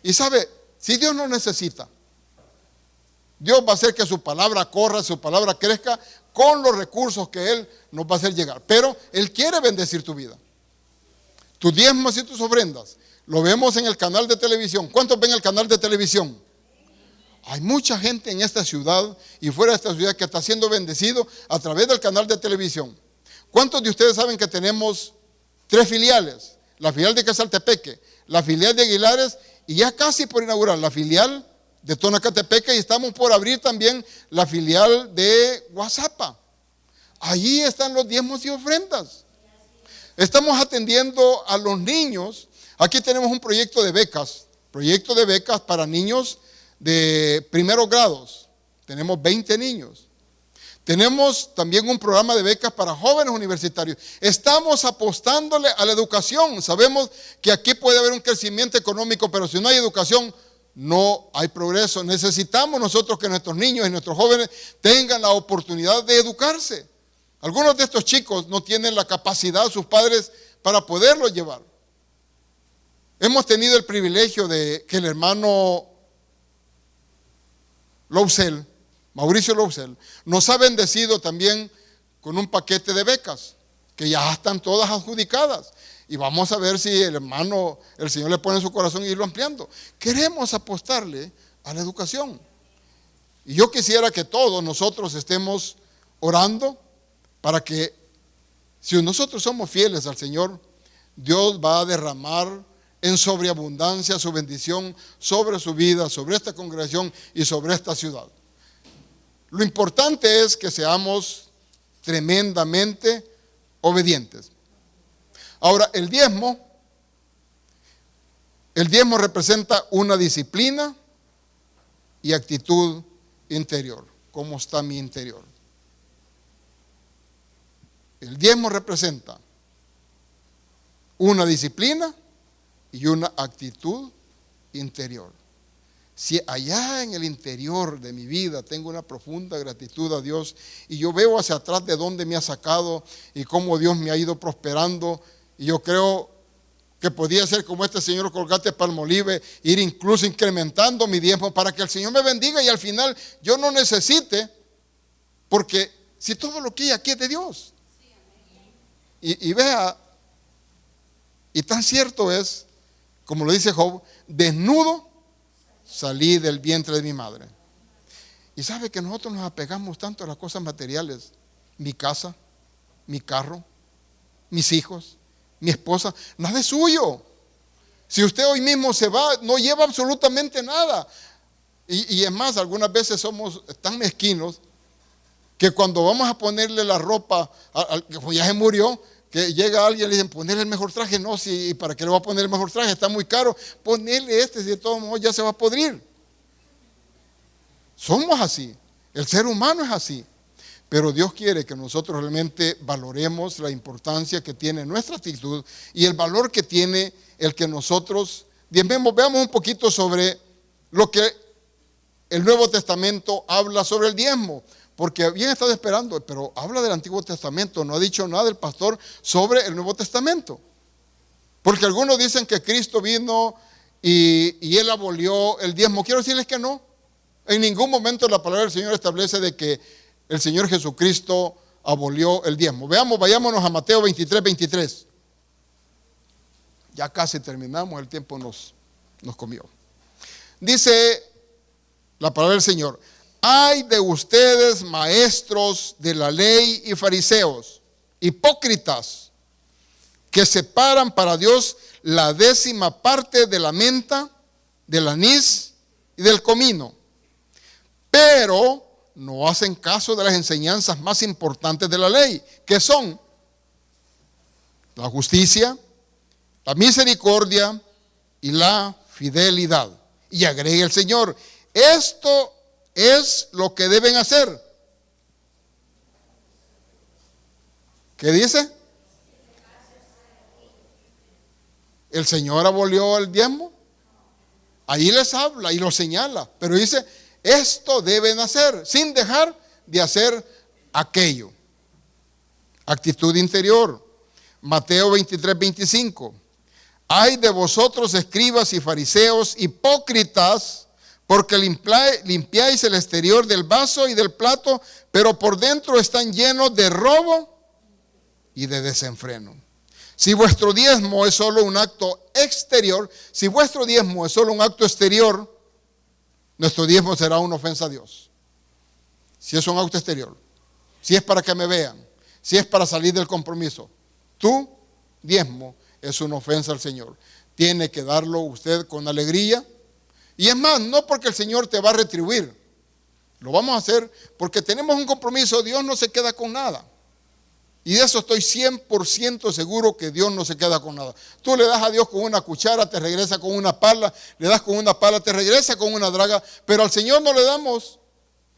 Y sabe, si Dios nos necesita, Dios va a hacer que su palabra corra, su palabra crezca con los recursos que Él nos va a hacer llegar. Pero Él quiere bendecir tu vida. Tus diezmos y tus ofrendas. Lo vemos en el canal de televisión. ¿Cuántos ven el canal de televisión? Hay mucha gente en esta ciudad y fuera de esta ciudad que está siendo bendecido a través del canal de televisión. ¿Cuántos de ustedes saben que tenemos 3 filiales? La filial de Quezaltepeque, la filial de Aguilares y ya casi por inaugurar la filial de Tonacatepeque y estamos por abrir también la filial de Guazapa. Allí están los diezmos y ofrendas. Estamos atendiendo a los niños. Aquí tenemos un proyecto de becas para niños de primeros grados. Tenemos 20 niños. Tenemos también un programa de becas para jóvenes universitarios. Estamos apostándole a la educación. Sabemos que aquí puede haber un crecimiento económico, pero si no hay educación, no hay progreso. Necesitamos nosotros que nuestros niños y nuestros jóvenes tengan la oportunidad de educarse. Algunos de estos chicos no tienen la capacidad, sus padres, para poderlos llevar. Hemos tenido el privilegio de que el hermano Lousel, Mauricio Lousel, nos ha bendecido también con un paquete de becas, que ya están todas adjudicadas. Y vamos a ver si el Señor le pone en su corazón y irlo ampliando. Queremos apostarle a la educación. Y yo quisiera que todos nosotros estemos orando para que, si nosotros somos fieles al Señor, Dios va a derramar en sobreabundancia su bendición sobre su vida, sobre esta congregación y sobre esta ciudad. Lo importante es que seamos tremendamente obedientes. Ahora, el diezmo representa una disciplina y actitud interior. ¿Cómo está mi interior? El diezmo representa una disciplina y una actitud interior. Si allá en el interior de mi vida tengo una profunda gratitud a Dios y yo veo hacia atrás de dónde me ha sacado y cómo Dios me ha ido prosperando, y yo creo que podía ser como este señor Colgate Palmolive, ir incluso incrementando mi diezmo para que el Señor me bendiga y al final yo no necesite, porque si todo lo que hay aquí es de Dios. Y vea, y tan cierto es, como lo dice Job, desnudo salí del vientre de mi madre. Y sabe que nosotros nos apegamos tanto a las cosas materiales, mi casa, mi carro, mis hijos, mi esposa, nada es suyo. Si usted hoy mismo se va, no lleva absolutamente nada. Y es más, algunas veces somos tan mezquinos que cuando vamos a ponerle la ropa, que ya se murió, que llega alguien y le dicen, ponerle el mejor traje. No, si para qué le va a poner el mejor traje, está muy caro. Ponerle este, si de todos modos ya se va a podrir. Somos así, el ser humano es así. Pero Dios quiere que nosotros realmente valoremos la importancia que tiene nuestra actitud y el valor que tiene el que nosotros veamos un poquito sobre lo que el Nuevo Testamento habla sobre el diezmo. Porque habían estado esperando, pero habla del Antiguo Testamento, no ha dicho nada el pastor sobre el Nuevo Testamento. Porque algunos dicen que Cristo vino y Él abolió el diezmo. Quiero decirles que no. En ningún momento la palabra del Señor establece de que el Señor Jesucristo abolió el diezmo. Vayámonos a Mateo 23:23. Ya casi terminamos, el tiempo nos comió. Dice la palabra del Señor: ay de ustedes, maestros de la ley y fariseos, hipócritas, que separan para Dios la 10ª parte de la menta, del anís y del comino, pero no hacen caso de las enseñanzas más importantes de la ley, que son la justicia, la misericordia y la fidelidad. Y agrega el Señor: esto es lo que deben hacer. ¿Qué dice? ¿El Señor abolió el diezmo? Ahí les habla y lo señala, pero dice: esto deben hacer, sin dejar de hacer aquello. Actitud interior. Mateo 23:25. Ay de vosotros, escribas y fariseos, hipócritas, porque limpiáis el exterior del vaso y del plato, pero por dentro están llenos de robo y de desenfreno. Si vuestro diezmo es solo un acto exterior, si vuestro diezmo es solo un acto exterior, nuestro diezmo será una ofensa a Dios. Si es un acto exterior, si es para que me vean, si es para salir del compromiso, tu diezmo es una ofensa al Señor. Tiene que darlo usted con alegría. Y es más, no porque el Señor te va a retribuir, lo vamos a hacer porque tenemos un compromiso. Dios no se queda con nada. Y de eso estoy 100% seguro, que Dios no se queda con nada. Tú le das a Dios con una cuchara, te regresa con una pala, le das con una pala, te regresa con una draga, pero al Señor no le damos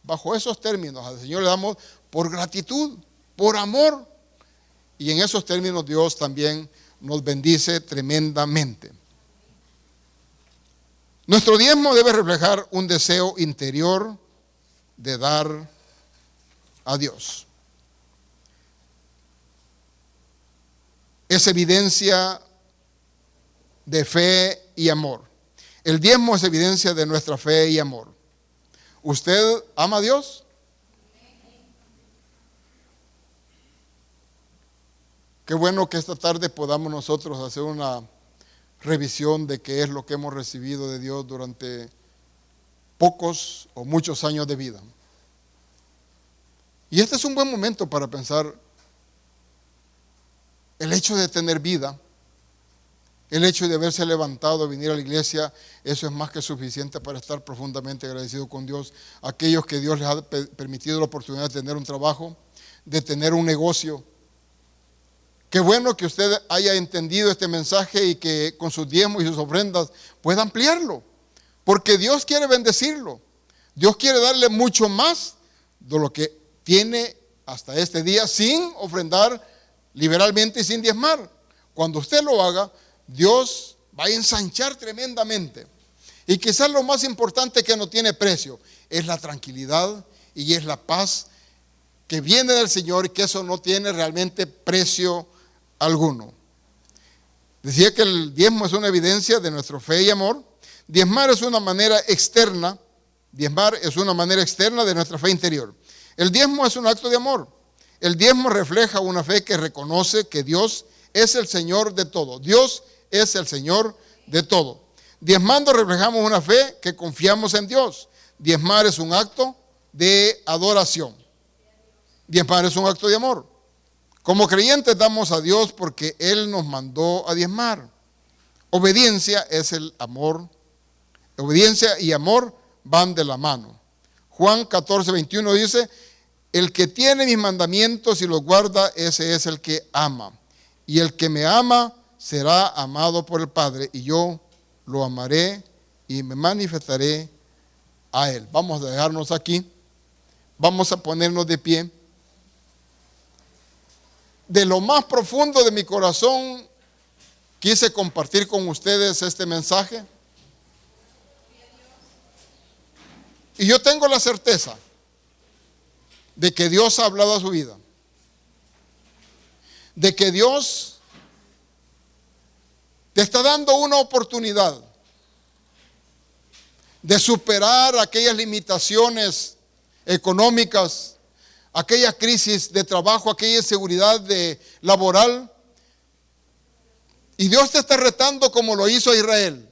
bajo esos términos. Al Señor le damos por gratitud, por amor. Y en esos términos Dios también nos bendice tremendamente. Nuestro diezmo debe reflejar un deseo interior de dar a Dios. Es evidencia de fe y amor. El diezmo es evidencia de nuestra fe y amor. ¿Usted ama a Dios? Qué bueno que esta tarde podamos nosotros hacer una revisión de qué es lo que hemos recibido de Dios durante pocos o muchos años de vida. Y este es un buen momento para pensar. El hecho de tener vida, el hecho de haberse levantado, venir a la iglesia, eso es más que suficiente para estar profundamente agradecido con Dios. Aquellos que Dios les ha permitido la oportunidad de tener un trabajo, de tener un negocio. Qué bueno que usted haya entendido este mensaje y que con sus diezmos y sus ofrendas pueda ampliarlo, porque Dios quiere bendecirlo. Dios quiere darle mucho más de lo que tiene hasta este día sin ofrendar liberalmente y sin diezmar. Cuando usted lo haga, Dios va a ensanchar tremendamente. Y quizás lo más importante, que no tiene precio, es la tranquilidad y es la paz que viene del Señor, y que eso no tiene realmente precio alguno. Decía que el diezmo es una evidencia de nuestra fe y amor. Diezmar es una manera externa. Diezmar es una manera externa de nuestra fe interior. El diezmo es un acto de amor. El diezmo refleja una fe que reconoce que Dios es el Señor de todo. Dios es el Señor de todo. Diezmando reflejamos una fe que confiamos en Dios. Diezmar es un acto de adoración. Diezmar es un acto de amor. Como creyentes damos a Dios porque Él nos mandó a diezmar. Obediencia es el amor. Obediencia y amor van de la mano. Juan 14:21 dice: el que tiene mis mandamientos y los guarda, ese es el que ama. Y el que me ama será amado por el Padre, y yo lo amaré y me manifestaré a él. Vamos a dejarnos aquí. Vamos a ponernos de pie. De lo más profundo de mi corazón quise compartir con ustedes este mensaje. Y yo tengo la certeza de que Dios ha hablado a su vida. De que Dios te está dando una oportunidad de superar aquellas limitaciones económicas, aquella crisis de trabajo, aquella inseguridad laboral. Y Dios te está retando como lo hizo a Israel,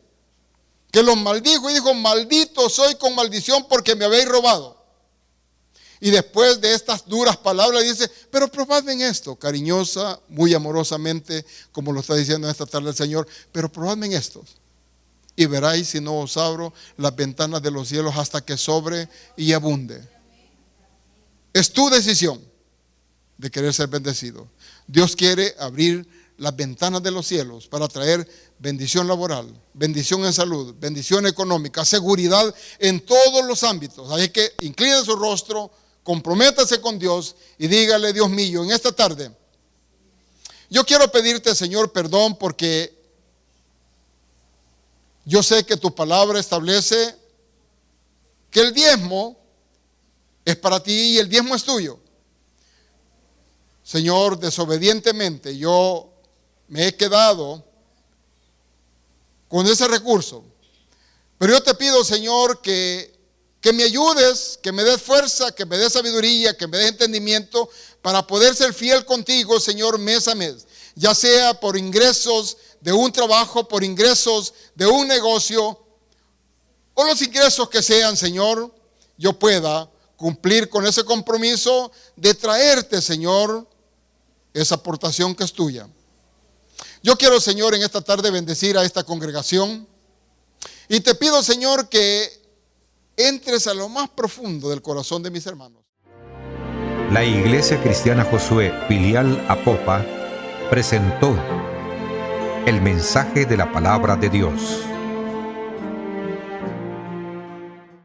que los maldijo y dijo: maldito soy con maldición porque me habéis robado. Y después de estas duras palabras dice: pero probadme en esto, cariñosa, muy amorosamente, como lo está diciendo esta tarde el Señor, pero probadme en esto, y veráis si no os abro las ventanas de los cielos hasta que sobre y abunde. Es tu decisión de querer ser bendecido. Dios quiere abrir las ventanas de los cielos para traer bendición laboral, bendición en salud, bendición económica, seguridad en todos los ámbitos. Así que incline su rostro, comprométase con Dios y dígale: Dios mío, en esta tarde yo quiero pedirte, Señor, perdón, porque yo sé que tu palabra establece que el diezmo es para ti y el diezmo es tuyo. Señor, desobedientemente yo me he quedado con ese recurso. Pero yo te pido, Señor, que me ayudes, que me des fuerza, que me des sabiduría, que me des entendimiento para poder ser fiel contigo, Señor, mes a mes. Ya sea por ingresos de un trabajo, por ingresos de un negocio, o los ingresos que sean, Señor, yo pueda cumplir con ese compromiso de traerte, Señor, esa aportación que es tuya. Yo quiero, Señor, en esta tarde bendecir a esta congregación. Y te pido, Señor, que entres a lo más profundo del corazón de mis hermanos. La Iglesia Cristiana Josué, filial Apopa, presentó el mensaje de la palabra de Dios.